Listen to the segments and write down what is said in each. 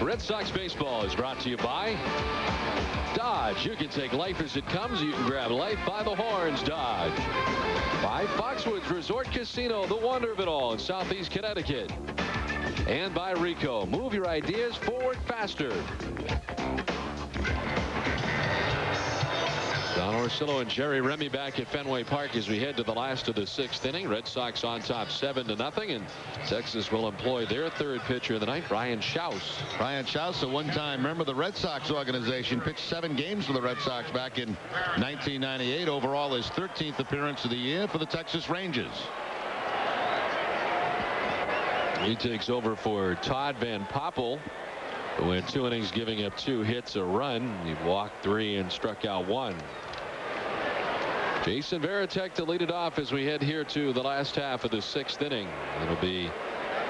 Red Sox baseball is brought to you by Dodge. You can take life as it comes. You can grab life by the horns. Dodge. By Foxwoods Resort Casino, the wonder of it all in Southeast Connecticut. And by Rico. Move your ideas forward faster. Don Orsillo and Jerry Remy back at Fenway Park as we head to the last of the 6th inning. Red Sox on top 7-0, and Texas will employ their third pitcher of the night, Ryan Schaus. Ryan Schaus, a one-time member of the Red Sox organization, pitched 7 games for the Red Sox back in 1998. Overall, his 13th appearance of the year for the Texas Rangers. He takes over for Todd Van Poppel, who in 2 innings giving up 2 hits, a run. He walked 3 and struck out 1. Jason Varitek to lead it off as we head here to the last half of the 6th inning. It'll be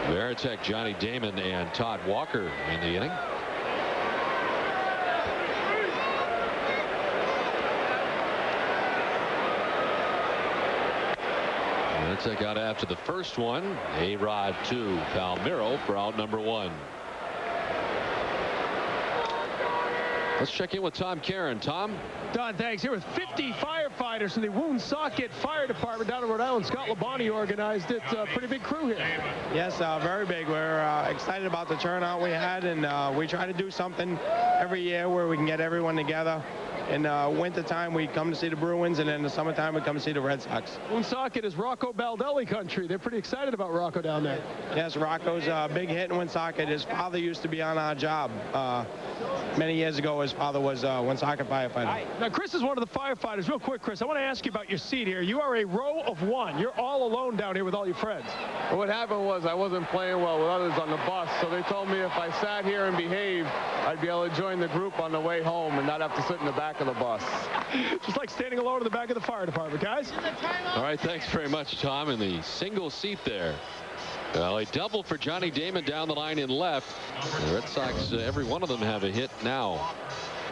Varitek, Johnny Damon, and Todd Walker in the inning. Varitek out after the first one. A-Rod to Palmeiro for out number 1. Let's check in with Tom Caron. Tom? Don, thanks. Here with 50 firefighters from the Woonsocket Fire Department down in Rhode Island. Scott Labonte organized it. Pretty big crew here. Yes, very big. We're excited about the turnout we had, and we try to do something every year where we can get everyone together. In wintertime, we come to see the Bruins, and in the summertime, we come to see the Red Sox. Woonsocket is Rocco Baldelli country. They're pretty excited about Rocco down there. Yes, Rocco's a big hit in Woonsocket. His father used to be on our job. Many years ago, his father was a Woonsocket firefighter. Now, Chris is one of the firefighters. Real quick, Chris, I want to ask you about your seat here. You are a row of 1. You're all alone down here with all your friends. Well, what happened was I wasn't playing well with others on the bus, so they told me if I sat here and behaved, I'd be able to join the group on the way home and not have to sit in the back of the bus. Just like standing alone in the back of the fire department, guys. All right, thanks very much, Tom. In the single seat there. Well, a double for Johnny Damon down the line in left. The Red Sox, every one of them have a hit now.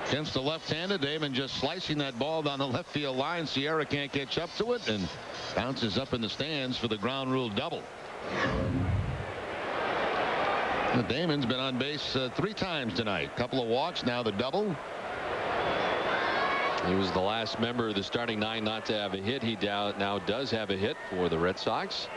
Against the left-hander, Damon just slicing that ball down the left field line. Sierra can't catch up to it and bounces up in the stands for the ground rule double. Damon's been on base 3 times tonight. Couple of walks, now the double. He was the last member of the starting 9 not to have a hit. He now does have a hit for the Red Sox.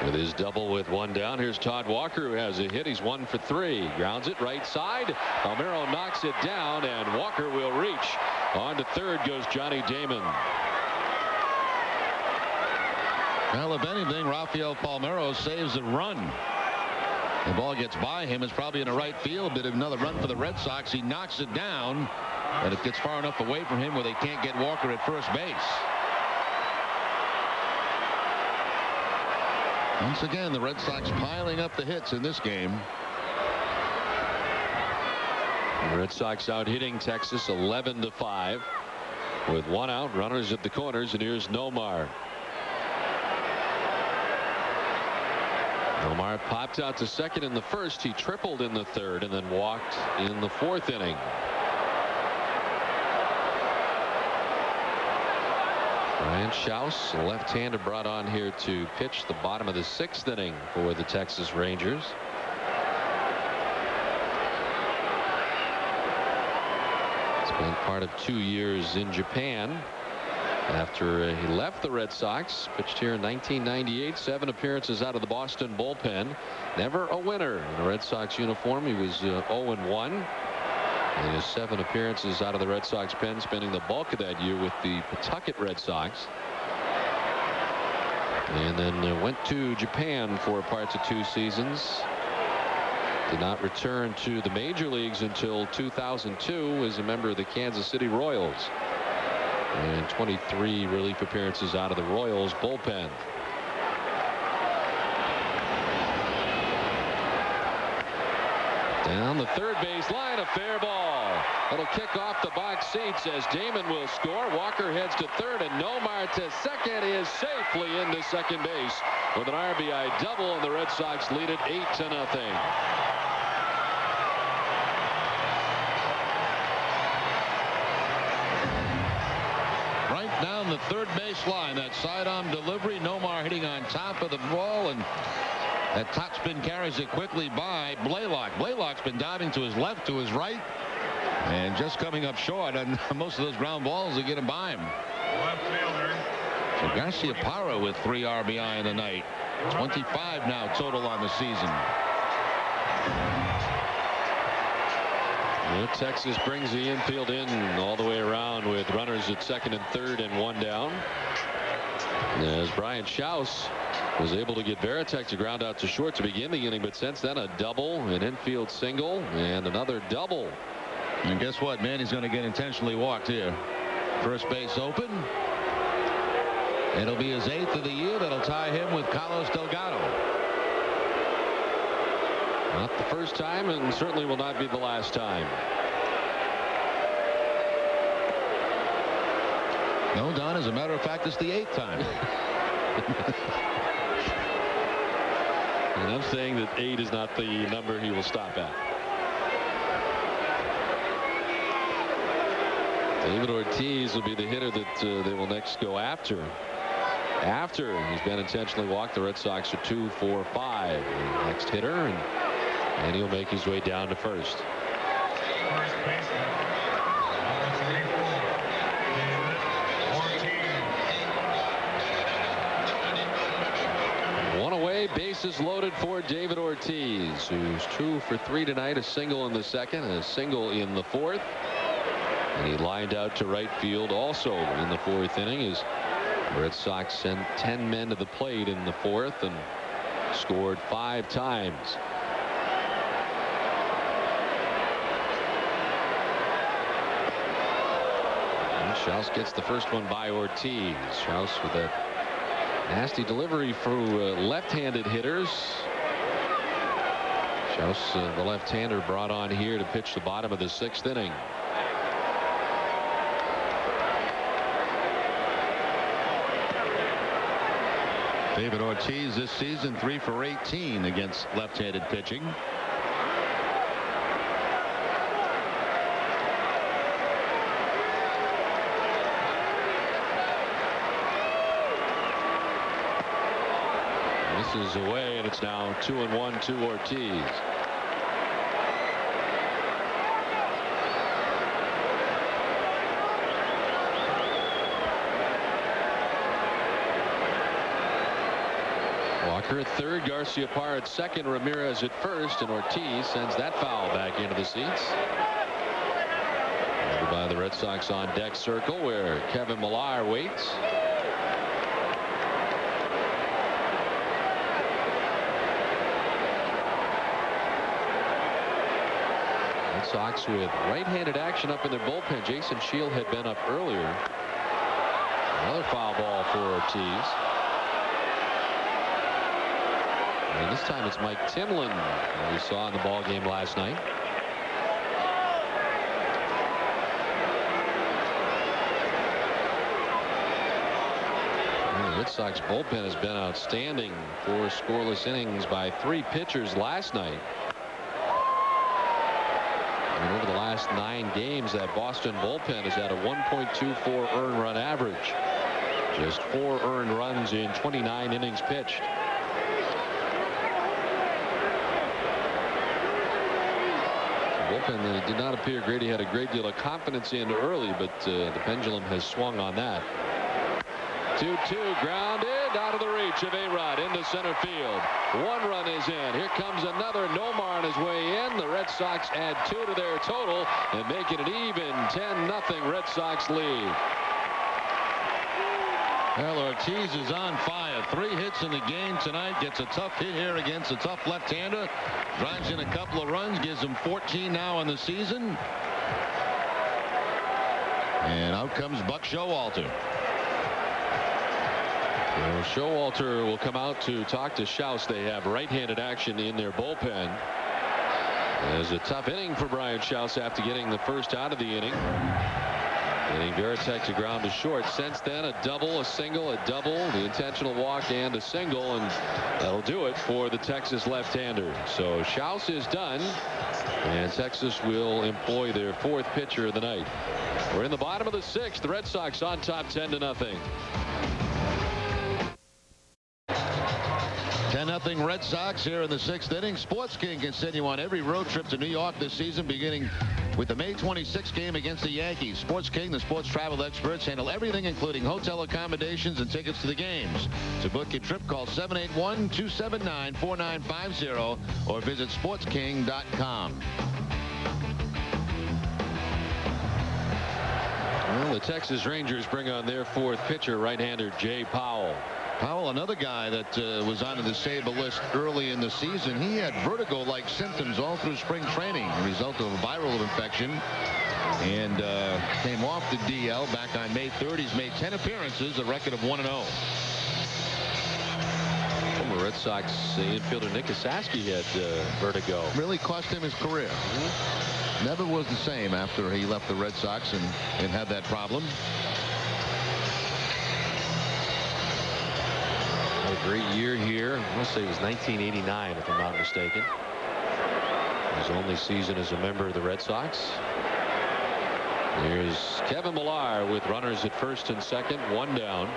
With his double with 1 down, here's Todd Walker, who has a hit. He's 1 for 3. Grounds it right side. Palmeiro knocks it down, and Walker will reach. On to third goes Johnny Damon. Well, if anything, Rafael Palmeiro saves a run. The ball gets by him. It's probably in the right field, but another run for the Red Sox. He knocks it down, and it gets far enough away from him where they can't get Walker at first base. Once again, the Red Sox piling up the hits in this game. The Red Sox out hitting Texas 11-5 with 1 out, runners at the corners, and here's Nomar. Nomar popped out to second in the first. He tripled in the third and then walked in the 4th inning. Ryan Schaus, left-hander, brought on here to pitch the bottom of the 6th inning for the Texas Rangers. Spent part of 2 years in Japan after he left the Red Sox. Pitched here in 1998, 7 appearances out of the Boston bullpen. Never a winner in a Red Sox uniform. He was 0-1. In his 7 appearances out of the Red Sox pen, spending the bulk of that year with the Pawtucket Red Sox. And then went to Japan for parts of 2 seasons. Did not return to the major leagues until 2002 as a member of the Kansas City Royals. And 23 relief appearances out of the Royals bullpen. Down the third base line, a fair ball. It'll kick off the box seats as Damon will score. Walker heads to third, and Nomar to second is safely into second base with an RBI double, and the Red Sox lead it 8-0. Right down the third base line, that sidearm delivery. Nomar hitting on top of the ball, and That topspin carries it quickly by Blaylock. Blaylock's been diving to his left, to his right, and just coming up short on most of those ground balls that get him by him. Left fielder. So Garciaparra with 3 RBI in the night. 25 now total on the season. Well, Texas brings the infield in all the way around with runners at second and third and 1 down. As Brian Schaus was able to get Veritek to ground out to short to begin the inning, but since then a double, an infield single, and another double. And guess what? Manny's going to get intentionally walked here. First base open. It'll be his 8th of the year. That'll tie him with Carlos Delgado. Not the first time, and certainly will not be the last time. No, Don, as a matter of fact, it's the 8th time. And I'm saying that 8 is not the number he will stop at. David Ortiz will be the hitter that they will next go after. After he's been intentionally walked, the Red Sox are 2, 4, 5. The next hitter, and he'll make his way down to first. First baseman. Number 34. David Ortiz. One away, bases loaded for David Ortiz, who's 2 for 3 tonight. A single in the second, a single in the fourth. And he lined out to right field also in the 4th inning as the Red Sox sent 10 men to the plate in the 4th and scored 5 times. And Schaus gets the first one by Ortiz. Schaus with that nasty delivery for left-handed hitters. Schaus, the left-hander, brought on here to pitch the bottom of the 6th inning. David Ortiz this season 3 for 18 against left-handed pitching. This is away, and it's now 2-1 to Ortiz. Walker at third, Garciaparra at second, Ramirez at first, and Ortiz sends that foul back into the seats. Over by the Red Sox on deck circle where Kevin Millar waits. Red Sox with right-handed action up in their bullpen. Jason Shield had been up earlier. Another foul ball for Ortiz. And this time it's Mike Timlin, who we saw in the ball game last night. And the Red Sox bullpen has been outstanding. 4 scoreless innings by 3 pitchers last night. And over the last 9 games, that Boston bullpen has had a 1.24 earned run average. Just 4 earned runs in 29 innings pitched. Bullpen that did not appear Grady had a great deal of confidence in early, but the pendulum has swung on that. 2-2 grounded out of the reach of A-Rod into center field. 1 run is in. Here comes another. Nomar on his way in. The Red Sox add 2 to their total and make it an even 10-0 Red Sox lead. Well, Ortiz is on fire. 3 hits in the game tonight. Gets a tough hit here against a tough left-hander. Drives in a couple of runs. Gives him 14 now in the season. And out comes Buck Showalter. Well, Showalter will come out to talk to Schaus. They have right-handed action in their bullpen. It was a tough inning for Brian Schaus after getting the first out of the inning. Getting Veritek to ground to short. Since then, a double, a single, a double, the intentional walk, and a single, and that'll do it for the Texas left-hander. So Schaus is done, and Texas will employ their 4th pitcher of the night. We're in the bottom of the 6th. The Red Sox on top 10-0. 10-0 Red Sox here in the 6th inning. Sports King continue on every road trip to New York this season, beginning with the May 26th game against the Yankees. Sports King, the sports travel experts, handle everything including hotel accommodations and tickets to the games. To book your trip, call 781-279-4950 or visit sportsking.com. Well, the Texas Rangers bring on their 4th pitcher, right-hander Jay Powell. Powell, another guy that was on the disabled list early in the season. He had vertigo-like symptoms all through spring training, a result of a viral infection, and came off the DL back on May 3rd. He's made 10 appearances, a record of 1-0. Former Red Sox infielder Nick Asaski had vertigo. Really cost him his career. Never was the same after he left the Red Sox and had that problem. A great year here. I want to say it was 1989, if I'm not mistaken. His only season as a member of the Red Sox. Here's Kevin Millar with runners at first and second, 1 down.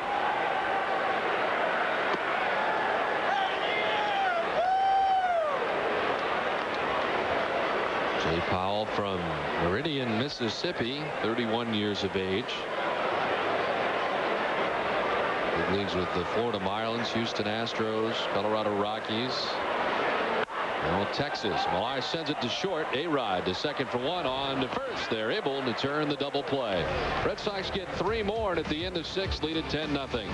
Jay Powell from Meridian, Mississippi, 31 years of age. Big leagues with the Florida Marlins, Houston Astros, Colorado Rockies. Now Texas. Millar sends it to short. A-Rod to second for 1, on to first. They're able to turn the double play. Red Sox get 3 more, and at the end of 6, lead at 10-0.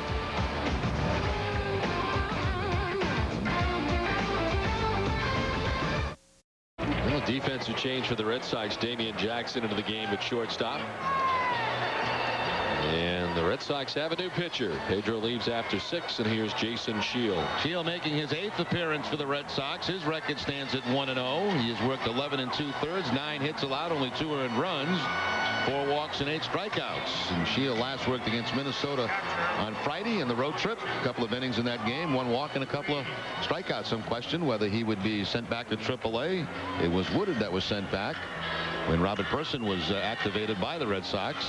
Well, defensive change for the Red Sox. Damian Jackson into the game at shortstop. And the Red Sox have a new pitcher. Pedro leaves after 6, and here's Jason Shield. Shield making his 8th appearance for the Red Sox. His record stands at 1-0. He has worked 11 2/3, 9 hits allowed, only 2 earned runs, 4 walks and 8 strikeouts. And Shield last worked against Minnesota on Friday in the road trip. A couple of innings in that game, 1 walk and a couple of strikeouts. Some question whether he would be sent back to AAA. It was Woodard that was sent back when Robert Person was activated by the Red Sox.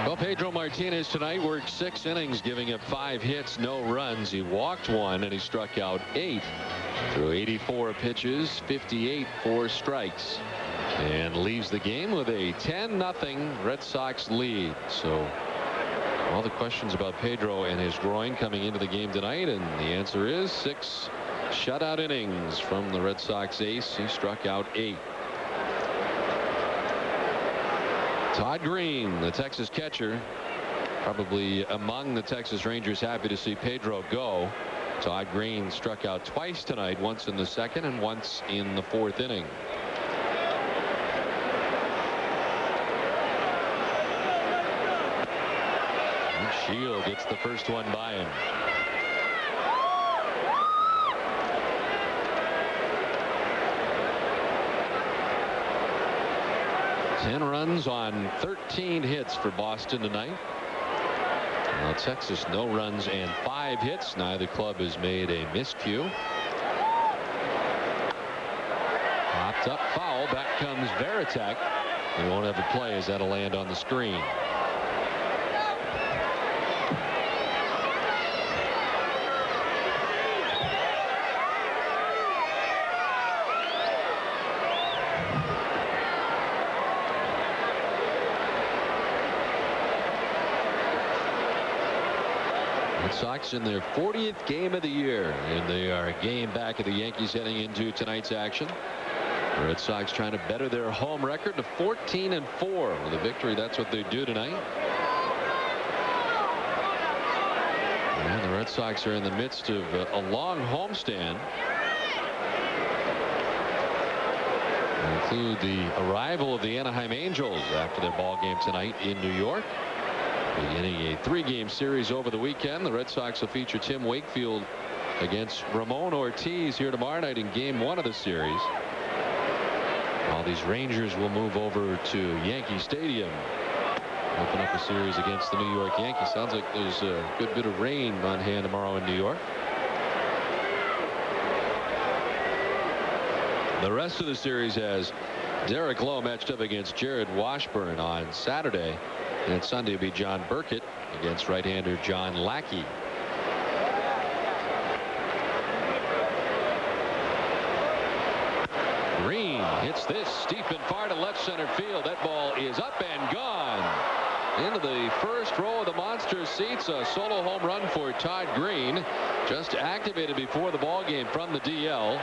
Well, Pedro Martinez tonight worked 6 innings, giving up 5 hits, no runs. He walked 1, and he struck out 8 through 84 pitches, 58 4 strikes, and leaves the game with a 10-0 Red Sox lead. So all the questions about Pedro and his groin coming into the game tonight, and the answer is 6 shutout innings from the Red Sox ace. He struck out 8. Todd Green, the Texas catcher, probably among the Texas Rangers happy to see Pedro go. Todd Green struck out twice tonight, once in the 2nd and once in the 4th inning. And Shield gets the first one by him. Ten runs on 13 hits for Boston tonight. Well, Texas, no runs and 5 hits. Neither club has made a miscue. Popped up foul. Back comes Varitek. He won't have a play as that'll land on the screen. Sox in their 40th game of the year, and they are a game back of the Yankees heading into tonight's action. The Red Sox trying to better their home record to 14-4 with a victory. That's what they do tonight. And the Red Sox are in the midst of a long homestand. They include the arrival of the Anaheim Angels after their ball game tonight in New York. Beginning a 3-game series over the weekend. The Red Sox will feature Tim Wakefield against Ramon Ortiz here tomorrow night in game 1 of the series. All these Rangers will move over to Yankee Stadium. Open up a series against the New York Yankees. Sounds like there's a good bit of rain on hand tomorrow in New York. The rest of the series has Derek Lowe matched up against Jared Washburn on Saturday. And Sunday will be John Burkett against right-hander John Lackey. hits this deep and far to left center field. That ball is up and gone into the first row of the monster seats. A solo home run for Todd Green, just activated before the ball game from the DL,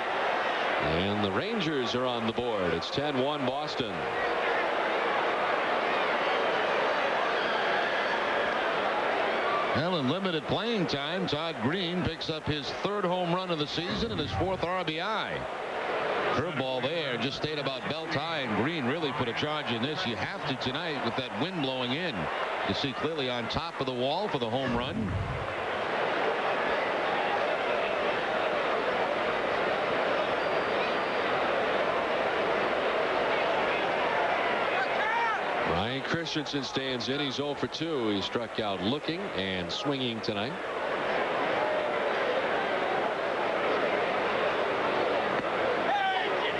and the Rangers are on the board. It's 10-1 Boston. Well, in limited playing time, Todd Green picks up his 3rd home run of the season and his 4th RBI. Curveball there, just stayed about belt high, and Green really put a charge in this. You have to tonight with that wind blowing in. You see clearly on top of the wall for the home run. Ryan Christensen stands in. He's 0 for 2. He struck out looking and swinging tonight.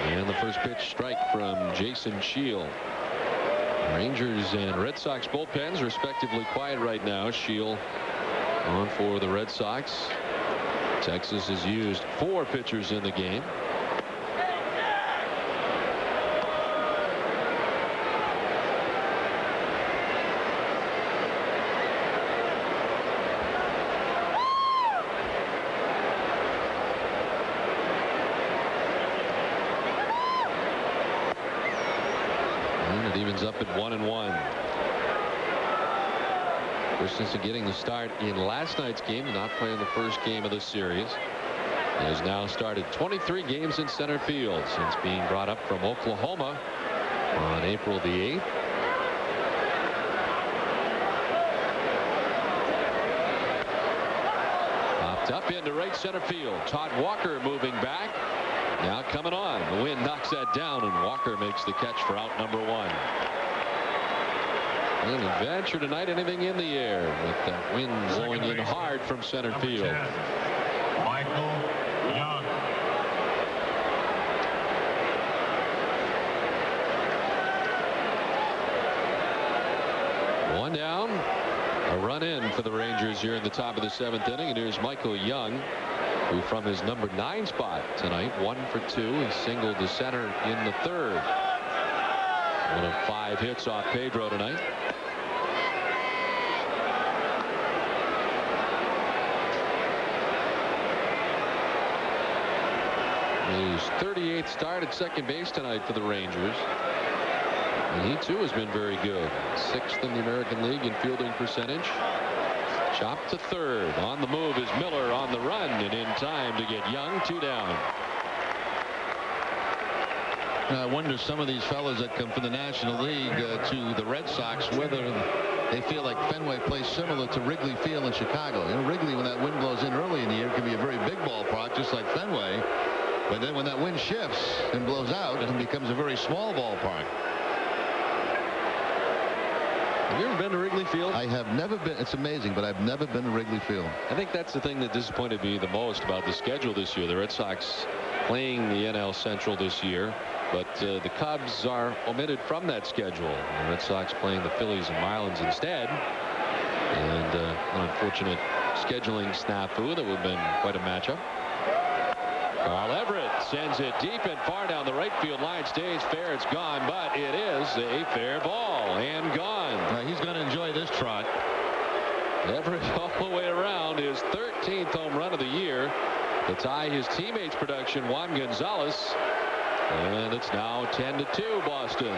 And the first pitch strike from Jason Shield. Rangers and Red Sox bullpens respectively quiet right now. Shield on for the Red Sox. Texas has used 4 pitchers in the game. Up at 1-1. Christensen getting the start in last night's game, not playing the first game of the series. He has now started 23 games in center field since being brought up from Oklahoma on April the 8th. Popped up into right center field. Todd Walker moving back. Now coming on. The wind knocks that down, and Walker makes the catch for out number 1. An adventure tonight, anything in the air with that wind blowing in hard from center field. Michael Young. One down, a run in for the Rangers here in the top of the 7th inning, and here's Michael Young, who from his number 9 spot tonight, 1 for 2. He singled to center in the 3rd. One of 5 hits off Pedro tonight. His 38th start at second base tonight for the Rangers. And he too has been very good. 6th in the American League in fielding percentage. Chopped to 3rd. On the move is Miller on the run, and in time to get Young. 2 down. I wonder some of these fellas that come from the National League to the Red Sox, whether they feel like Fenway plays similar to Wrigley Field in Chicago. You know, Wrigley, when that wind blows in early in the year, can be a very big ballpark, just like Fenway. But then when that wind shifts and blows out, it becomes a very small ballpark. Have you ever been to Wrigley Field? I have never been. It's amazing, but I've never been to Wrigley Field. I think that's the thing that disappointed me the most about the schedule this year. The Red Sox playing the NL Central this year, but the Cubs are omitted from that schedule. The Red Sox playing the Phillies and Marlins instead. And an unfortunate scheduling snafu that would have been quite a matchup. Carl Everett sends it deep and far down the right field line. Stays fair. It's gone, but it is a fair ball and gone. He's going to enjoy this trot. Everett all the way around, his 13th home run of the year to tie his teammates' production, Juan Gonzalez. And it's now 10-2 Boston.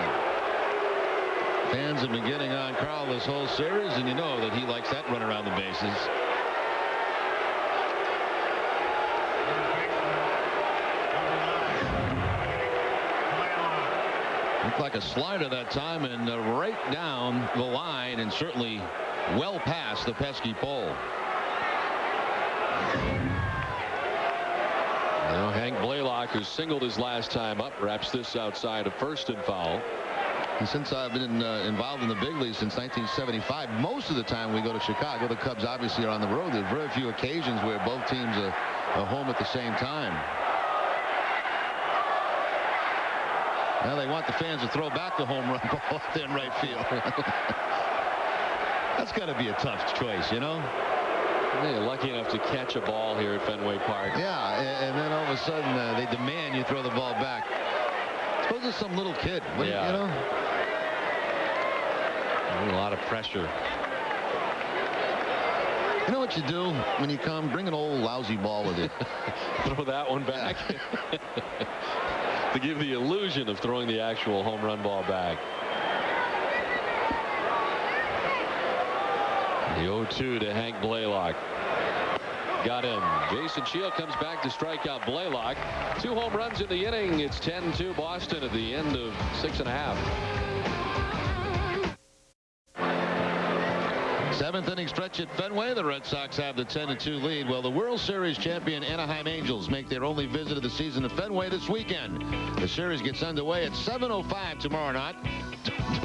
Fans have been getting on Carl this whole series, and you know that he likes that run around the bases. Looked like a slider that time, and right down the line, and certainly well past the pesky pole. Now Hank Blaylock, who singled his last time up, wraps this outside of first and foul. And since I've been involved in the big leagues since 1975, most of the time we go to Chicago. The Cubs obviously are on the road. There's very few occasions where both teams are home at the same time. Now they want the fans to throw back the home run ball out there in right field. That's got to be a tough choice, you know. They're lucky enough to catch a ball here at Fenway Park. Yeah, and then all of a sudden they demand you throw the ball back. Suppose it's some little kid. What, yeah. You know? A lot of pressure. You know what you do when you come? Bring an old lousy ball with you. Throw that one back. To give the illusion of throwing the actual home run ball back. The 0-2 to Hank Blaylock. Got him. Jason Shield comes back to strike out Blaylock. 2 home runs in the inning. It's 10-2 Boston at the end of 6.5. 7th inning stretch at Fenway. The Red Sox have the 10-2 lead. Well, the World Series champion Anaheim Angels make their only visit of the season to Fenway this weekend. The series gets underway at 7:05 tomorrow night.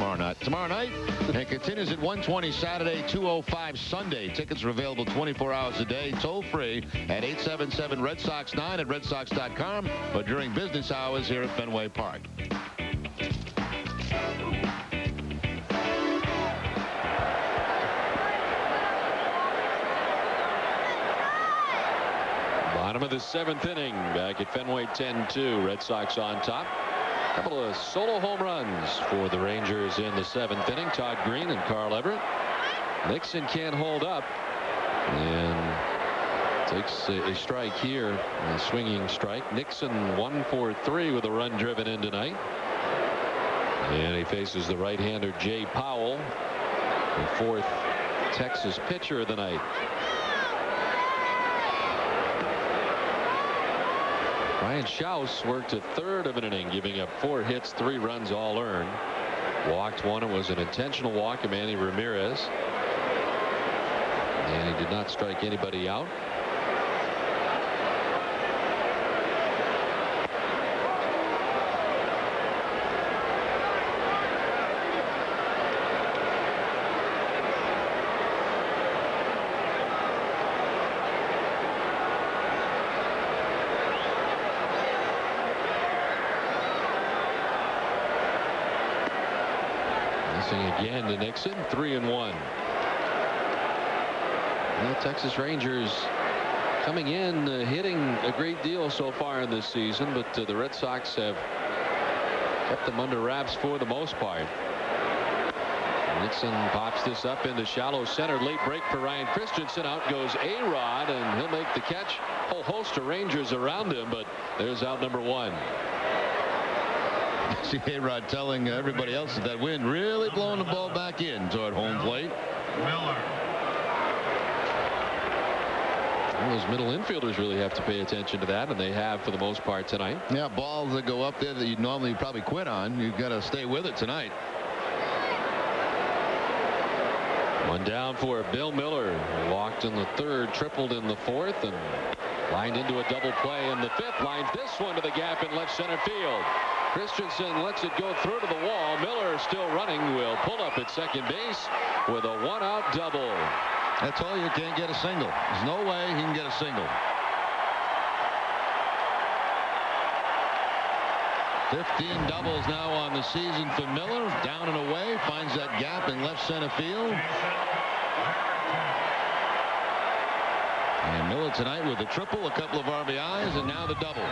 And continues at 1:20 Saturday, 2:05 Sunday. Tickets are available 24 hours a day, toll free at 877 Red Sox 9 at redsox.com or during business hours here at Fenway Park. Bottom of the 7th inning, back at Fenway, 10-2. Red Sox on top. A couple of solo home runs for the Rangers in the 7th inning. Todd Green and Carl Everett. Nixon can't hold up and takes a strike here, a swinging strike. Nixon 1 for 3 with a run driven in tonight. And he faces the right-hander Jay Powell, the 4th Texas pitcher of the night. Ryan Schaus worked a 1/3 of an inning, giving up 4 hits, 3 runs, all earned. Walked 1. It was an intentional walk of Manny Ramirez. And he did not strike anybody out. Again to Nixon, 3-1. The Texas Rangers coming in hitting a great deal so far in this season, but the Red Sox have kept them under wraps for the most part. Nixon pops this up into shallow center. Late break for Ryan Christensen. Out goes A-Rod, and he'll make the catch. Whole host of Rangers around him, but there's out number 1. See A-Rod telling everybody else that wind really blowing the ball back in toward home plate. Miller. Well, those middle infielders really have to pay attention to that, and they have for the most part tonight. Yeah, balls that go up there that you'd normally probably quit on. You've got to stay with it tonight. 1 down for Bill Miller. Walked in the 3rd, tripled in the 4th, and lined into a double play in the 5th. Lines this one to the gap in left center field. Christensen lets it go through to the wall. Miller still running, will pull up at second base with a 1-out double. That's all. You can't get a single. There's no way he can get a single. 15 doubles now on the season for Miller. Down and away, finds that gap in left center field. And Miller tonight with a triple, a couple of RBIs, and now the double.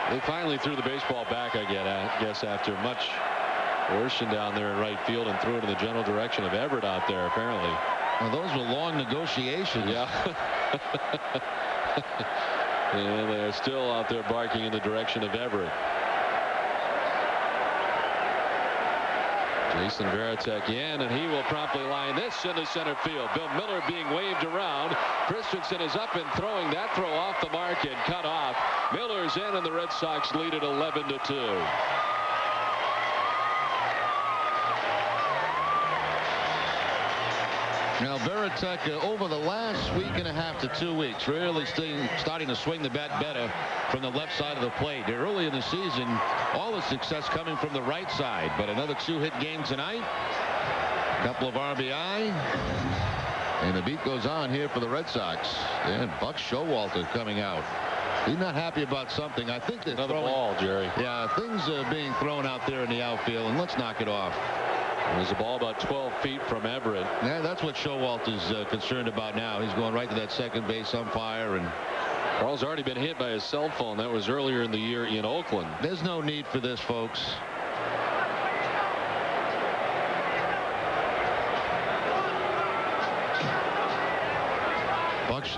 They finally threw the baseball back, I guess, after much worshing down there in right field, and threw it in the general direction of Everett out there, apparently. Well, those were long negotiations. Yeah. And they're still out there barking in the direction of Everett. Jason Varitek in, and he will promptly line this into center field. Bill Miller being waved around. Christensen is up and throwing. That throw off the mark and cut off. Miller's in, and the Red Sox lead it 11-2. Now Varitek over the last week and a half to 2 weeks really starting to swing the bat better from the left side of the plate. Early in the season, all the success coming from the right side, but another 2-hit game tonight. A couple of RBI, and the beat goes on here for the Red Sox. And Buck Showalter coming out. He's not happy about something. I think they're another ball, Jerry. Yeah, things are being thrown out there in the outfield, and let's knock it off. There's a ball about 12 feet from Everett. Yeah, that's what Showalter's concerned about now. He's going right to that second base umpire, and Carl's already been hit by his cell phone. That was earlier in the year in Oakland. There's no need for this, folks.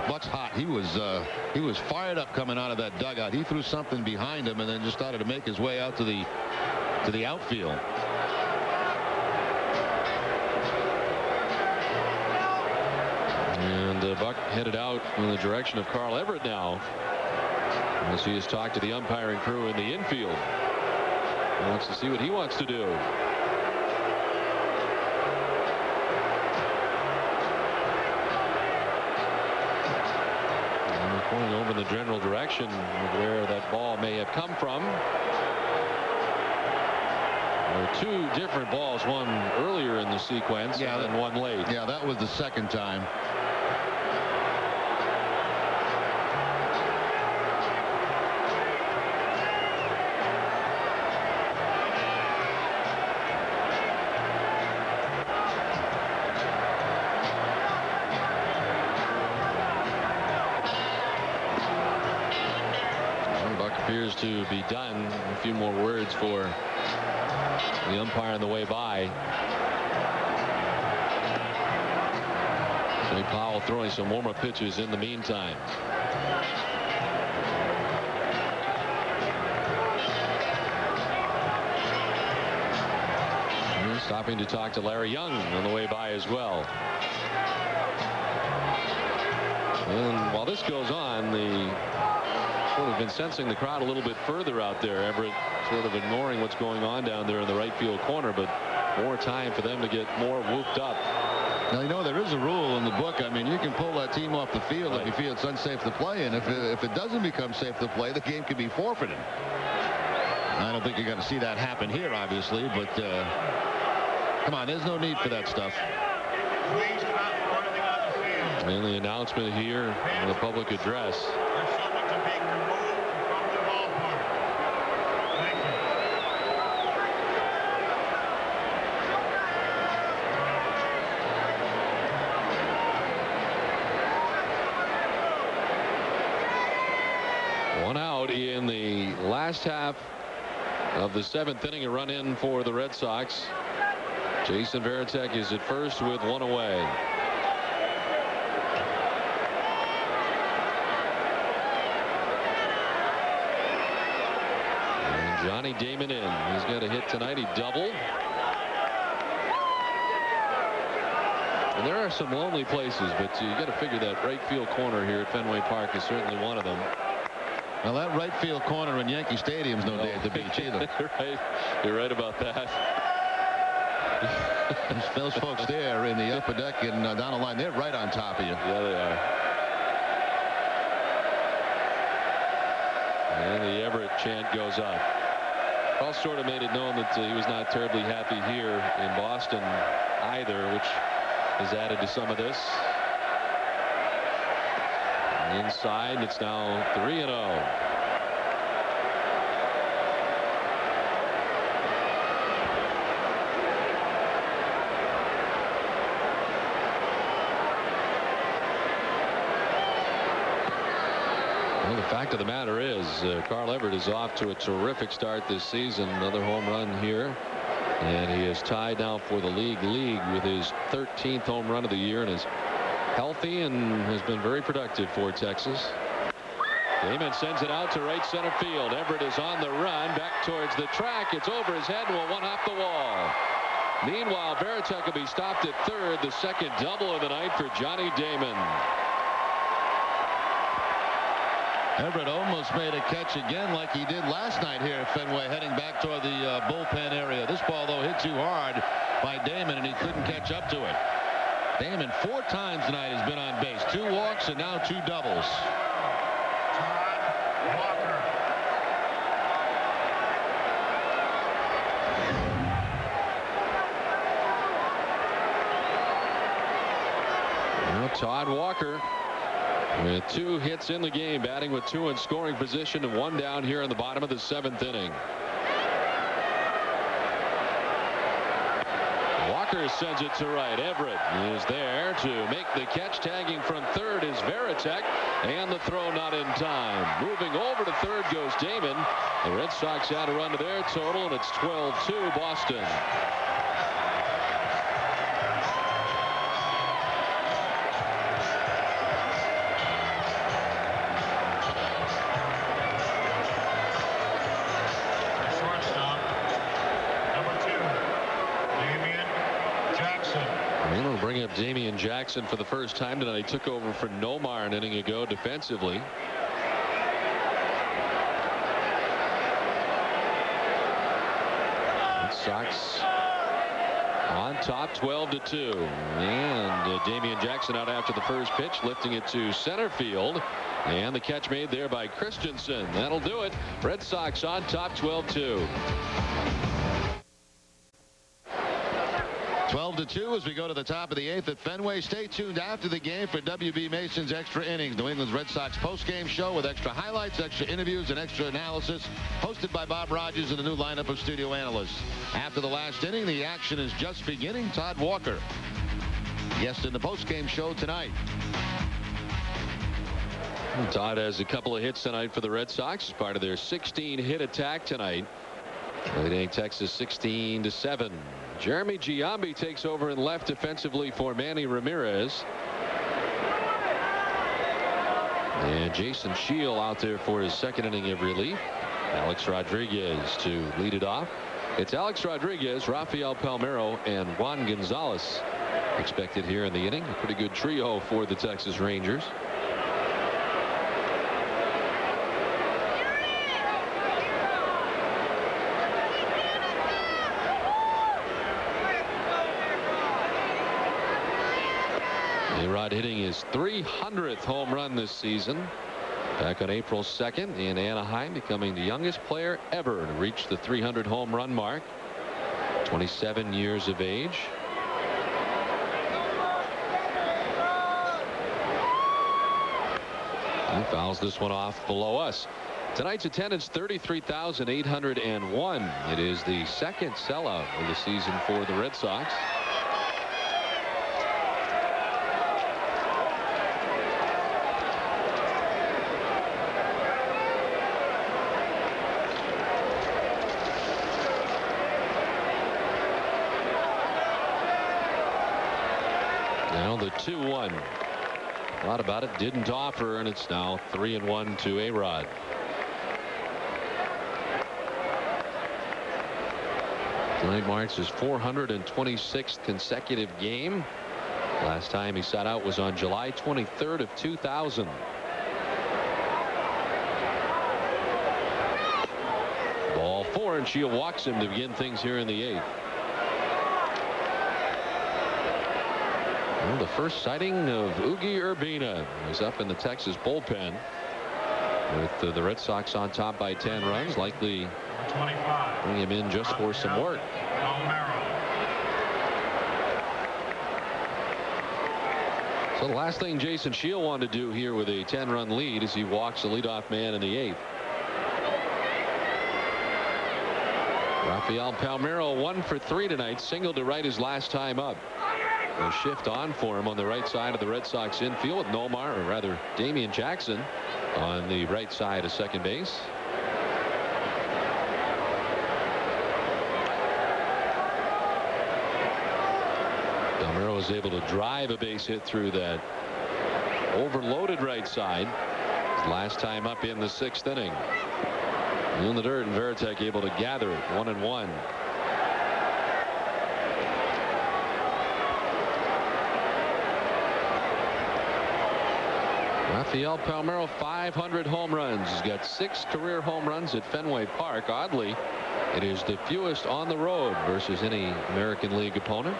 Buck's hot. He was fired up coming out of that dugout. He threw something behind him and then just started to make his way out to the outfield. And Buck headed out in the direction of Carl Everett now, as he has talked to the umpiring crew in the infield. He wants to see what he wants to do. And we're pointing over in the general direction of where that ball may have come from. There were two different balls, one earlier in the sequence and one late. Yeah, that was the second time. Appears to be done. A few more words for the umpire on the way by. Jay Powell throwing some warm-up pitches in the meantime. And stopping to talk to Larry Young on the way by as well. And while this goes on, the sort of been sensing the crowd a little bit further out there. Everett sort of ignoring what's going on down there in the right field corner, but more time for them to get more whooped up. Now, you know, there is a rule in the book. I mean, you can pull that team off the field if you feel it's unsafe to play, and if it doesn't become safe to play, the game can be forfeited. I don't think you're going to see that happen here, obviously, but come on, there's no need for that stuff. And the announcement here in the public address. One out in the last half of the 7th inning. A run in for the Red Sox. Jason Varitek is at first with one away. And Johnny Damon in. He's got a hit tonight. He doubled. And there are some lonely places, but you got to figure that right field corner here at Fenway Park is certainly one of them. Well, that right field corner in Yankee Stadium's no day at the beach either. You're right about that. Those folks there in the upper deck and down the line, they're right on top of you. Yeah, they are. And the Everett chant goes up. Carl sort of made it known that he was not terribly happy here in Boston either, which has added to some of this. Inside, it's now 3-0. Well, the fact of the matter is, Carl Everett is off to a terrific start this season. Another home run here. And he is tied now for the league with his 13th home run of the year, and is healthy and has been very productive for Texas. Damon sends it out to right center field. Everett is on the run back towards the track. It's over his head and will one off the wall. Meanwhile, Varitek will be stopped at third. The second double of the night for Johnny Damon. Everett almost made a catch again like he did last night here at Fenway, heading back toward the bullpen area. This ball, though, hit too hard by Damon, and he couldn't catch up to it. Damon 4 times tonight has been on base. 2 walks and now 2 doubles. Todd Walker with 2 hits in the game, batting with 2 in scoring position and 1 down here in the bottom of the 7th inning. Walker sends it to right. Everett is there to make the catch. Tagging from third is Varitek, and the throw not in time. Moving over to third goes Damon. The Red Sox add a run to their total, and it's 12-2 Boston. Bring up Damian Jackson for the first time tonight. He took over for Nomar an inning ago defensively. Red Sox on top 12-2. And Damian Jackson out after the first pitch, lifting it to center field. And the catch made there by Christensen. That'll do it. Red Sox on top 12-2. 12-2 as we go to the top of the 8th at Fenway. Stay tuned after the game for W.B. Mason's Extra Innings, New England's Red Sox post-game show with extra highlights, extra interviews, and extra analysis, hosted by Bob Rogers and a new lineup of studio analysts. After the last inning, the action is just beginning. Todd Walker, guest in the post-game show tonight. Todd has a couple of hits tonight for the Red Sox as part of their 16-hit attack tonight, leading Texas 16-7. Jeremy Giambi takes over in left defensively for Manny Ramirez. And Jason Shield out there for his second inning of relief. Alex Rodriguez to lead it off. It's Alex Rodriguez, Rafael Palmeiro, and Juan Gonzalez expected here in the inning. A pretty good trio for the Texas Rangers. A-Rod hitting his 300th home run this season. Back on April 2nd in Anaheim, becoming the youngest player ever to reach the 300 home run mark. 27 years of age. He fouls this one off below us. Tonight's attendance 33,801. It is the second sellout of the season for the Red Sox. Now the 2-1. Thought about it, didn't offer, and it's now 3-1 to A-Rod. Tonight marks his 426th consecutive game. Last time he sat out was on July 23rd of 2000. Ball 4, and Shield walks him to begin things here in the 8th. Well, the first sighting of Ugi Urbina was up in the Texas bullpen with the Red Sox on top by 10 runs. Likely bring him in just for some work. So the last thing Jason Shield wanted to do here with a 10-run lead is he walks the leadoff man in the 8th. Rafael Palmeiro 1 for 3 tonight. Single to right his last time up. A shift on for him on the right side of the Red Sox infield with Nomar, or rather Damian Jackson, on the right side of second base. Palmeiro was able to drive a base hit through that overloaded right side. His last time up in the 6th inning. In the dirt, and Varitek able to gather it. 1-1. Rafael Palmeiro, 500 home runs. He's got 6 career home runs at Fenway Park. Oddly, it is the fewest on the road versus any American League opponent.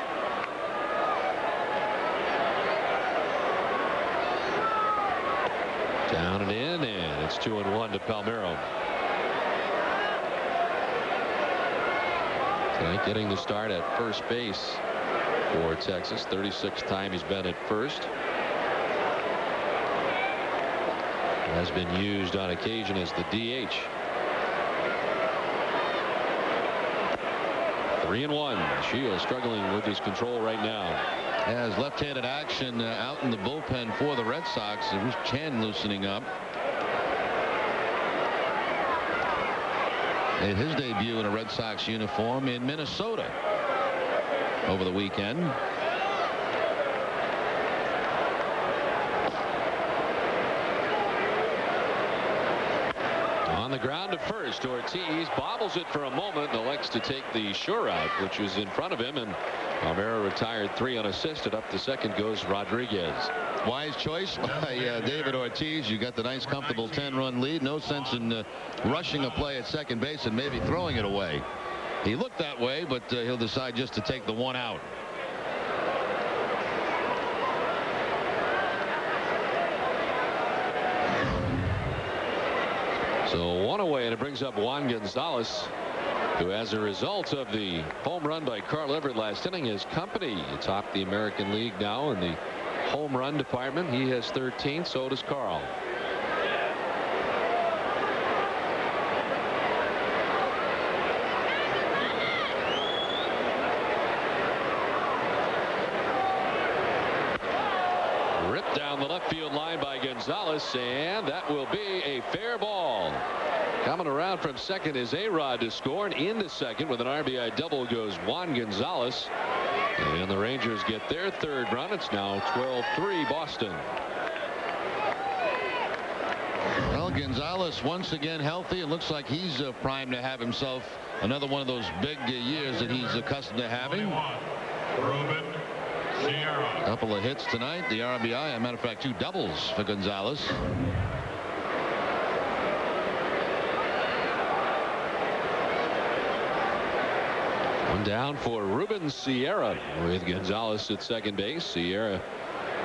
Down and in, and it's 2-1 to Palmeiro. Tonight getting the start at first base for Texas. 36th time he's been at first. Has been used on occasion as the DH. 3-1. Shields struggling with his control right now. As left-handed action out in the bullpen for the Red Sox. It was Chan loosening up. Made his debut in a Red Sox uniform in Minnesota over the weekend. On the ground to first. Ortiz bobbles it for a moment and elects to take the sure out, which was in front of him, and Palmeiro retired 3 unassisted. Up to second goes Rodriguez. Wise choice by David Ortiz. You got the nice comfortable 10-run lead. No sense in rushing a play at second base and maybe throwing it away. He looked that way, but he'll decide just to take the one out. So 1 away, and it brings up Juan Gonzalez, who, as a result of the home run by Carl Everett last inning, is company atop the American League now in the home run department. He has 13. So does Carl. Ripped down the left field line by Gonzalez, and that will be a fair ball. Coming around from second is A-Rod to score, and into second with an RBI double goes Juan Gonzalez. And the Rangers get their 3rd run. It's now 12-3 Boston. Well, Gonzalez once again healthy. It looks like he's primed to have himself another one of those big years that he's accustomed to having. A couple of hits tonight. The RBI, as a matter of fact, 2 doubles for Gonzalez. One down for Ruben Sierra with Gonzalez at second base. Sierra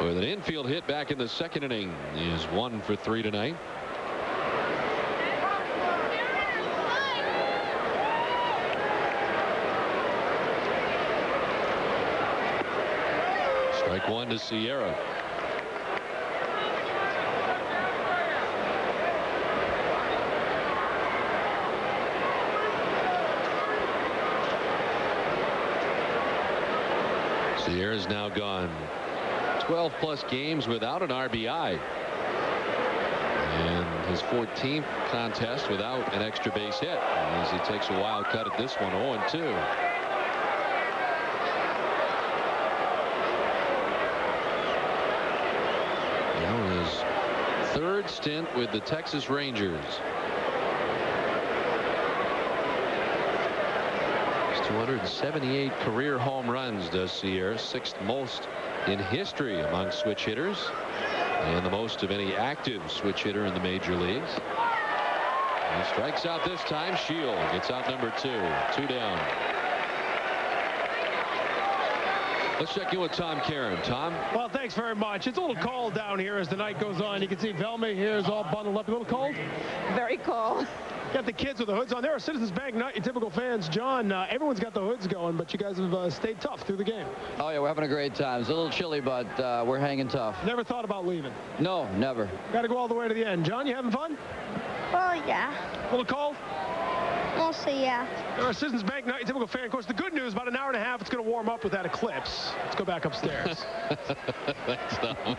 with an infield hit back in the second inning is 1 for 3 tonight. Strike 1 to Sierra. Sierra's now gone 12+ games without an RBI. And his 14th contest without an extra base hit, as he takes a wild cut at this one. 0-2. Now his 3rd stint with the Texas Rangers. 278 career home runs does Sierra, 6th most in history among switch hitters, and the most of any active switch hitter in the major leagues. He strikes out this time. Shield gets out number 2. 2 down. Let's check in with Tom Caron. Tom? Well, thanks very much. It's a little cold down here as the night goes on. You can see Velma here is all bundled up. A little cold? Very cold. Got the kids with the hoods on. There are Citizens Bank night. Your typical fans. John, everyone's got the hoods going, but you guys have stayed tough through the game. Oh, yeah, we're having a great time. It's a little chilly, but we're hanging tough. Never thought about leaving? No, never. Got to go all the way to the end. John, you having fun? Well, yeah. A little cold? Mostly, yeah. There are Citizens Bank night. Your typical fan. Of course, the good news, about an hour and a half, it's going to warm up with that eclipse. Let's go back upstairs. Thanks, Tom.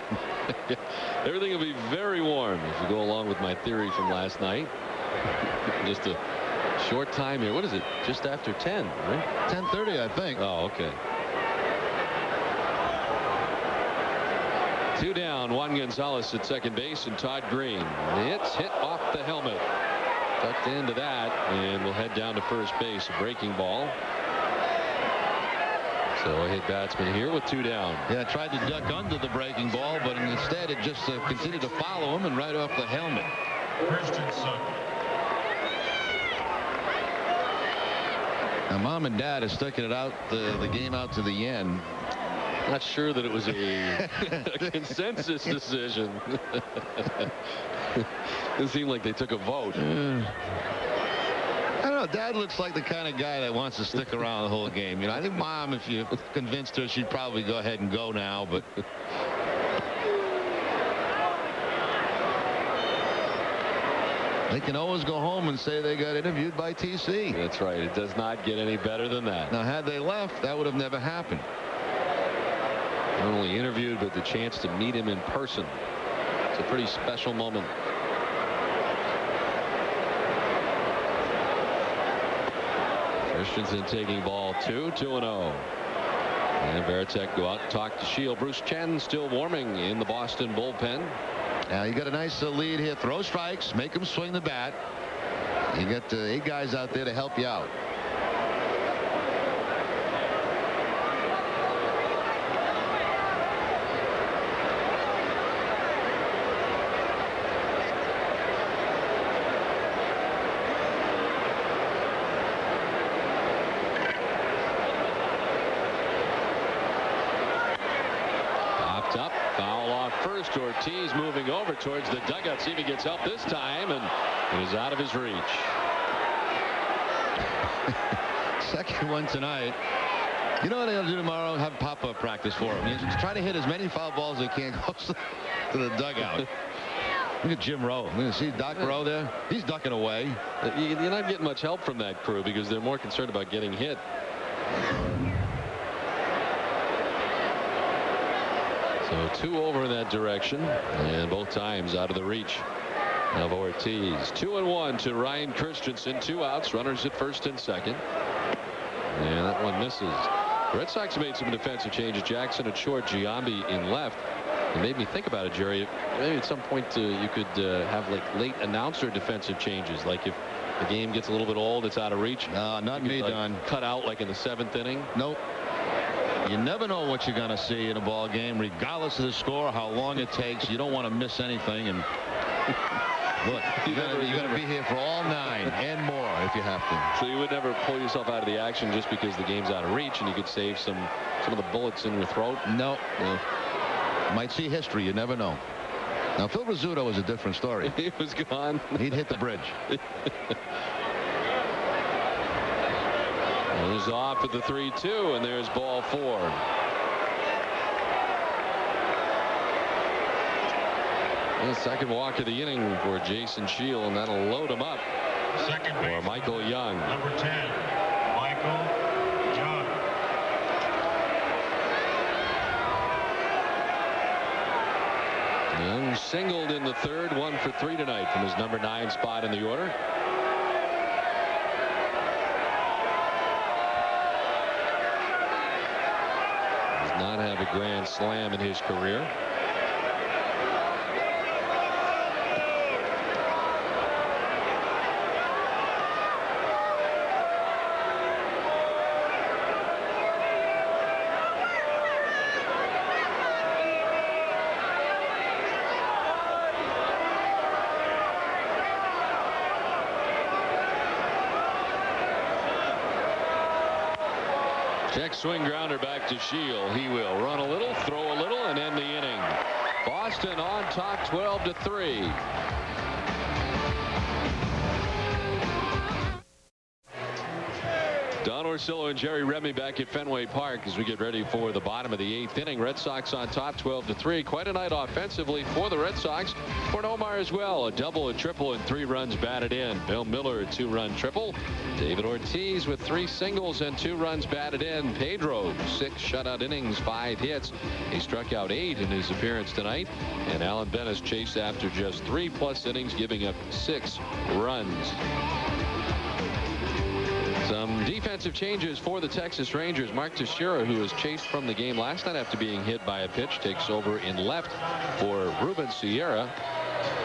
Everything will be very warm if you go along with my theory from last night. Just a short time here. What is it? Just after 10, right? 10:30, I think. Oh, okay. 2 down. Juan Gonzalez at second base, and Todd Green. It's hit off the helmet. Tucked into that, and we'll head down to first base. A breaking ball. So a hit batsman here with 2 down. Yeah, tried to duck under the breaking ball, but instead it just continued to follow him and right off the helmet. Christensen. Now, Mom and Dad are sticking it out, the game out to the end. Not sure that it was a consensus decision. It seemed like they took a vote. I don't know. Dad looks like the kind of guy that wants to stick around the whole game. You know, I think Mom, if you convinced her, she'd probably go ahead and go now. But They can always go home and say they got interviewed by TC. That's right. It does not get any better than that. Now, had they left, that would have never happened. Not only interviewed, but the chance to meet him in person. It's a pretty special moment. Christensen taking ball 2, 2-0. And Veritek go out and talk to Shield. Bruce Chen still warming in the Boston bullpen. Now you got a nice lead here. Throw strikes, make them swing the bat. You got 8 guys out there to help you out. Up, foul off first. Ortiz moving over towards the dugout. See if he gets help this time, and it is out of his reach. Second one tonight. You know what they'll do tomorrow? Have pop-up practice for him. You just try to hit as many foul balls as they can close to the dugout. Look at Jim Rowe. See Doc Rowe there? He's ducking away. You're not getting much help from that crew because they're more concerned about getting hit. So 2 over in that direction, and both times out of the reach of Ortiz. 2-1 to Ryan Christensen. 2 outs, runners at first and second. And that one misses. The Red Sox made some defensive changes. Jackson at short, Giambi in left. It made me think about it, Jerry. Maybe at some point you could have like late announcer defensive changes. Like if the game gets a little bit old, it's out of reach. No, not me, Don. Cut out like in the 7th inning. Nope. You never know what you're going to see in a ball game, regardless of the score, how long it takes. You don't want to miss anything. And look, you're going to be here for all 9 and more if you have to. So you would never pull yourself out of the action just because the game's out of reach, and you could save some of the bullets in your throat. No. Might see history. You never know. Now Phil Rizzuto is a different story. He was gone. He'd hit the bridge. Goes off at the 3-2, and there's ball 4. And the second walk of the inning for Jason Shield, and that'll load him up Second for Michael Young. Number 10, Michael Young. Young singled in the 3rd, 1 for 3 tonight from his number 9 spot in the order. Not have a grand slam in his career. Check swing grounder back to Shield. He will run a little, throw a little, and end the inning. Boston on top 12-3. Don Orsillo and Jerry Remy back at Fenway Park as we get ready for the bottom of the 8th inning. Red Sox on top 12-3. Quite a night offensively for the Red Sox. For Nomar as well. A double, a triple, and 3 runs batted in. Bill Miller, a 2-run triple. David Ortiz with 3 singles and 2 runs batted in. Pedro, 6 shutout innings, 5 hits. He struck out 8 in his appearance tonight. And Alan Bennis chased after just 3+ innings, giving up 6 runs. Some defensive changes for the Texas Rangers. Mark Teixeira, who was chased from the game last night after being hit by a pitch, takes over in left for Ruben Sierra.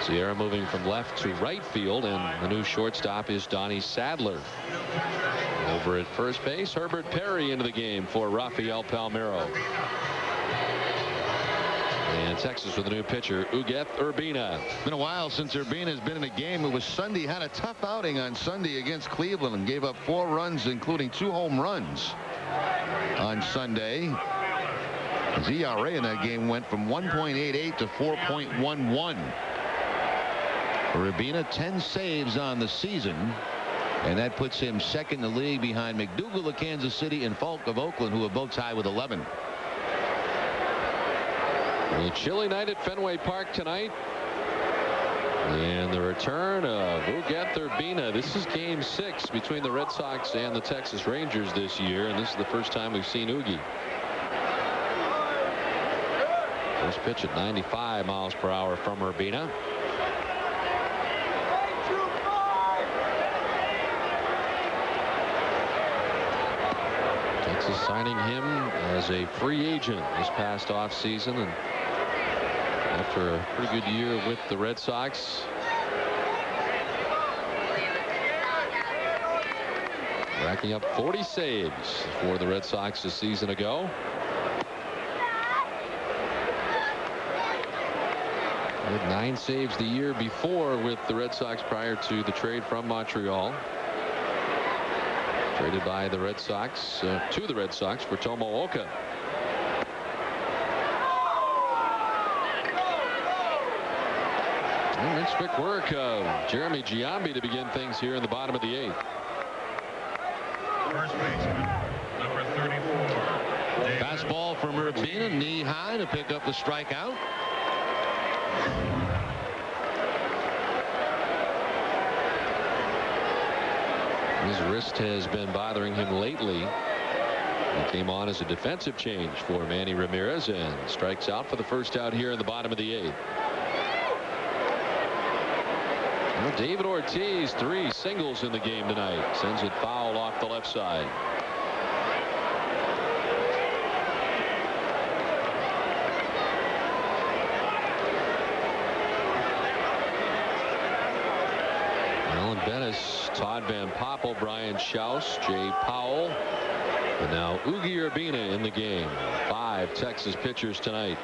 Sierra moving from left to right field, and the new shortstop is Donnie Sadler. Over at first base, Herbert Perry into the game for Rafael Palmeiro. And Texas with a new pitcher, Ugueth Urbina. It's been a while since Urbina's been in a game. It was Sunday. Had a tough outing on Sunday against Cleveland and gave up 4 runs, including 2 home runs on Sunday. His ERA in that game went from 1.88 to 4.11. Urbina, 10 saves on the season, and that puts him second in the league behind McDougal of Kansas City and Falk of Oakland, who are both tied with 11. A chilly night at Fenway Park tonight. And the return of Ugueth. This is game 6 between the Red Sox and the Texas Rangers this year, and this is the first time we've seen Oogie. First pitch at 95 miles per hour from Urbina. Texas signing him as a free agent this past offseason, and after a pretty good year with the Red Sox, racking up 40 saves for the Red Sox a season ago. He had 9 saves the year before with the Red Sox prior to the trade from Montreal. Traded by the Red Sox to the Red Sox for Tomooka. And it's quick work of Jeremy Giambi to begin things here in the bottom of the 8th. First baseman, number 34. Fastball from Urbina, knee high to pick up the strikeout. His wrist has been bothering him lately. He came on as a defensive change for Manny Ramirez and strikes out for the first out here in the bottom of the 8th. Well, David Ortiz, 3 singles in the game tonight. Sends it foul off the left side. Alan Bennis, Todd Van Poppel, Brian Schaus, Jay Powell, and now Oogie Urbina in the game. 5 Texas pitchers tonight.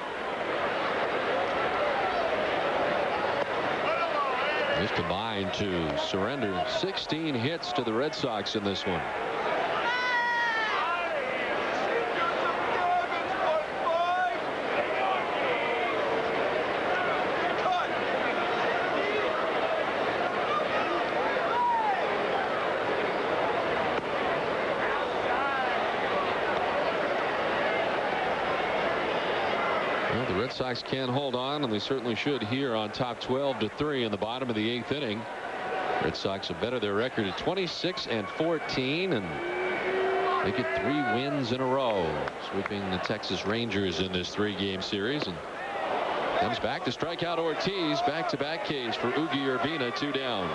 He's combined to surrender 16 hits to the Red Sox in this one. Well, the Red Sox can hold on, and they certainly should here on top 12-3 in the bottom of the 8th inning. Red Sox have bettered their record at 26-14 and they get 3 wins in a row, sweeping the Texas Rangers in this 3-game series. And comes back to strike out Ortiz. Back-to-back Ks for Oogie Urbina, 2 down.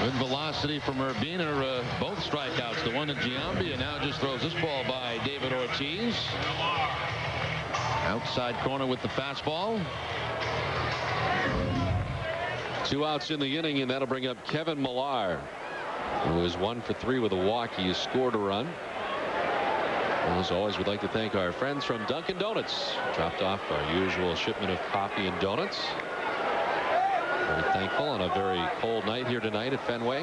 Good velocity from Urbina, both strikeouts, the one to Giambi, and now just throws this ball by David Ortiz. Outside corner with the fastball. 2 outs in the inning, and that'll bring up Kevin Millar, who is 1 for 3 with a walk. He has scored a run. And as always, we'd like to thank our friends from Dunkin' Donuts. Dropped off our usual shipment of coffee and donuts. Very thankful on a very cold night here tonight at Fenway.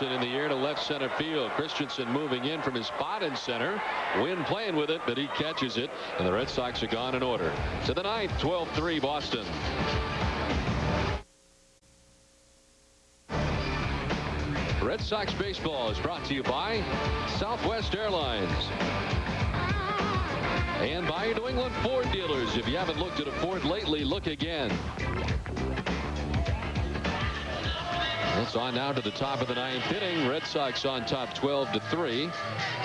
It in the air to left center field. Christensen moving in from his spot in center. Wynn playing with it, but he catches it, and the Red Sox are gone in order. To the 9th, 12-3 Boston. Red Sox baseball is brought to you by Southwest Airlines and by your New England Ford dealers. If you haven't looked at a Ford lately, look again. It's on now to the top of the 9th inning. Red Sox on top 12-3.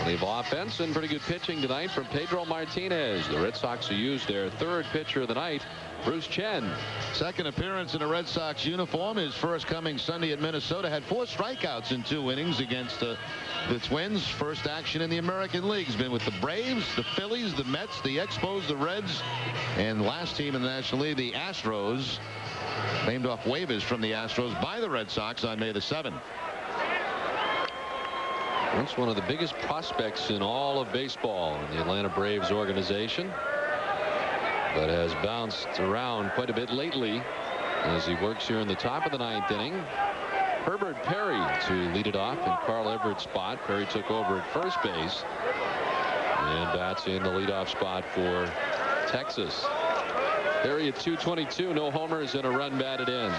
They've offense and pretty good pitching tonight from Pedro Martinez. The Red Sox will use their 3rd pitcher of the night, Bruce Chen. Second appearance in a Red Sox uniform. His first coming Sunday at Minnesota. Had 4 strikeouts in 2 innings against the Twins. First action in the American League. He's been with the Braves, the Phillies, the Mets, the Expos, the Reds, and last team in the National League, the Astros. Named off waivers from the Astros by the Red Sox on May the 7th. Once one of the biggest prospects in all of baseball in the Atlanta Braves organization, but has bounced around quite a bit lately as he works here in the top of the 9th inning. Herbert Perry to lead it off in Carl Everett's spot. Perry took over at first base and bats in the leadoff spot for Texas. Perry at 222, no homers and a run batted in.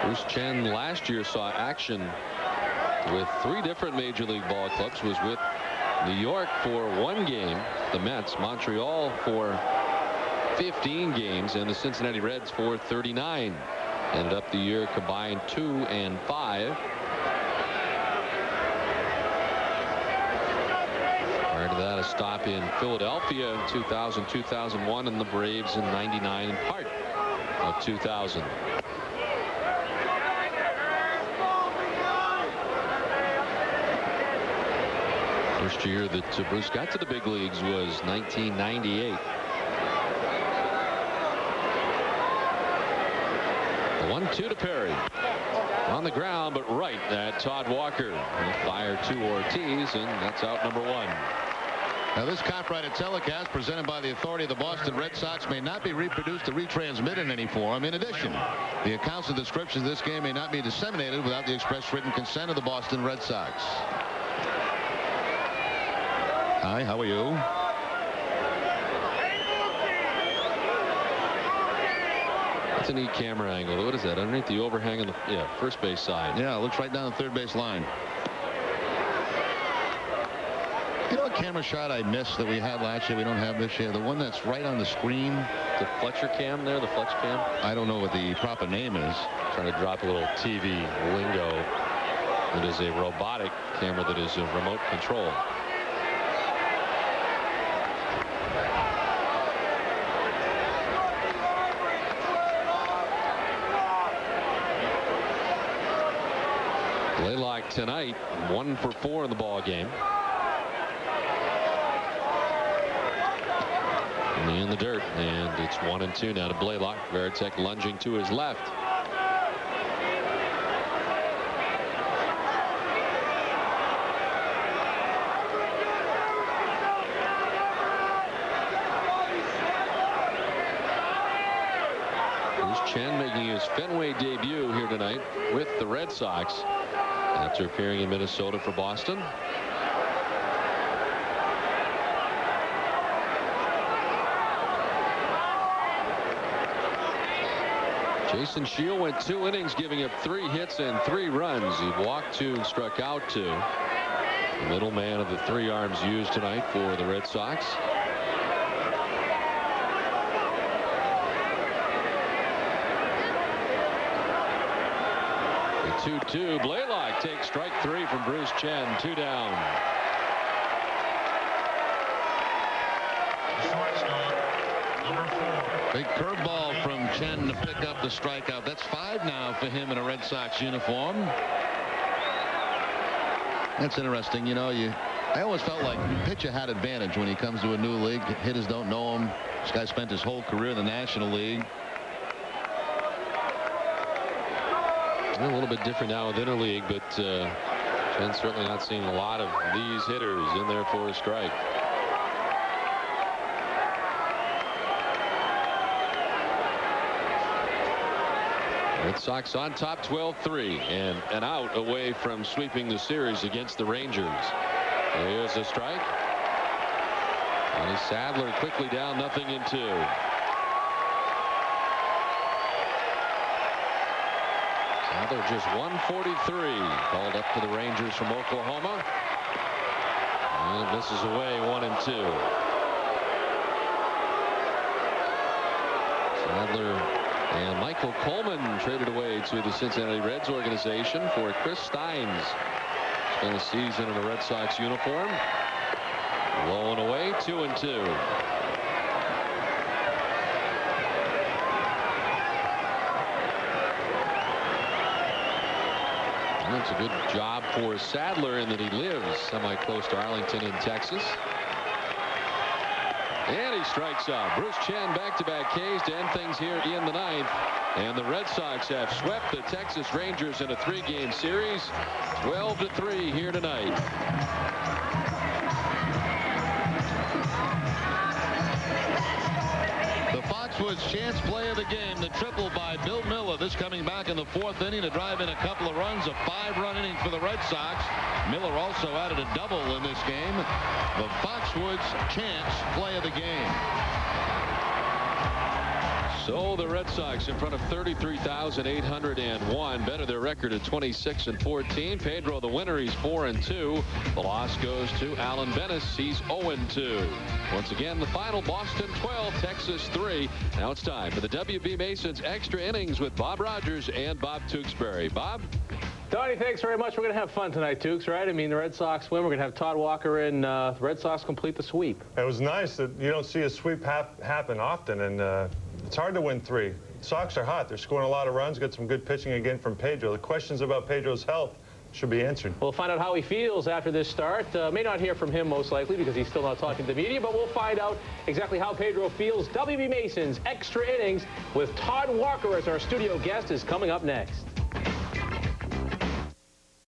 Bruce Chen last year saw action with 3 different major league ball clubs. Was with New York for 1 game, the Mets, Montreal for 15 games, and the Cincinnati Reds for 39. Ended up the year combined 2-5. Prior to that, a stop in Philadelphia in 2000-2001, and the Braves in '99 and part of 2000. First year that Bruce got to the big leagues was 1998. The 1-2 to Perry. On the ground, but right at Todd Walker. He'll fire to Ortiz, and that's out number 1. Now, this copyrighted telecast presented by the authority of the Boston Red Sox may not be reproduced or retransmitted in any form. In addition, the accounts and descriptions of this game may not be disseminated without the express written consent of the Boston Red Sox. Hi, how are you? That's a neat camera angle. What is that? Underneath the overhang on the first base side. Yeah, it looks right down the third base line. You know what camera shot I missed that we had last year we don't have this year? The one that's right on the screen. The Fletcher cam there, the Fletch cam? I don't know what the proper name is. Trying to drop a little TV lingo. It is a robotic camera that is a remote control. Blaylock tonight 1 for 4 in the ball game. In the dirt, and it's 1-2 now to Blaylock. Varitek lunging to his left. Bruce Chen making his Fenway debut here tonight with the Red Sox after appearing in Minnesota for Boston. Jason Shield went 2 innings, giving up 3 hits and 3 runs. He walked 2 and struck out 2. The middleman of the 3 arms used tonight for the Red Sox. The 2-2. Blaylock takes strike 3 from Bruce Chen. 2 down. Shortstop, number 4. Big curveball from Chen to pick up the strikeout. That's 5 now for him in a Red Sox uniform. That's interesting. You know, I always felt like pitcher had advantage when he comes to a new league. Hitters don't know him. This guy spent his whole career in the National League. A little bit different now with interleague, but Chen's certainly not seeing a lot of these hitters in there for a strike. Red Sox on top 12-3 and an out away from sweeping the series against the Rangers. Here's a strike. And Sadler quickly down 0-2. Sadler just 143. Called up to the Rangers from Oklahoma. And it misses away 1-2. Sadler and Michael Coleman traded away to the Cincinnati Reds organization for Chris Steins. Spent a season in a Red Sox uniform. Low and away, 2-2. And that's a good job for Sadler in that he lives semi-close to Arlington in Texas. And he strikes out. Bruce Chen back-to-back Ks to end things here in the 9th. And the Red Sox have swept the Texas Rangers in a 3-game series. 12-3 here tonight. Foxwoods' chance play of the game, the triple by Bill Miller. This coming back in the 4th inning to drive in a couple of runs, a 5-run inning for the Red Sox. Miller also added a double in this game. The Foxwoods' chance play of the game. So the Red Sox in front of 33,801. Better their record at 26-14. Pedro the winner. He's 4-2. The loss goes to Alan Bennis. He's 0-2. Once again, the final: Boston 12, Texas 3. Now it's time for the W.B. Mason's Extra Innings with Bob Rogers and Bob Tewksbury. Bob? Donnie, thanks very much. We're going to have fun tonight, Tukes, right? I mean, the Red Sox win. We're going to have Todd Walker in. The Red Sox complete the sweep. It was nice that you don't see a sweep happen often, and it's hard to win 3. The Sox are hot. They're scoring a lot of runs. Got some good pitching again from Pedro. The questions about Pedro's health should be answered. We'll find out how he feels after this start. May not hear from him most likely because he's still not talking to the media, but we'll find out exactly how Pedro feels. W.B. Mason's Extra Innings with Todd Walker as our studio guest is coming up next.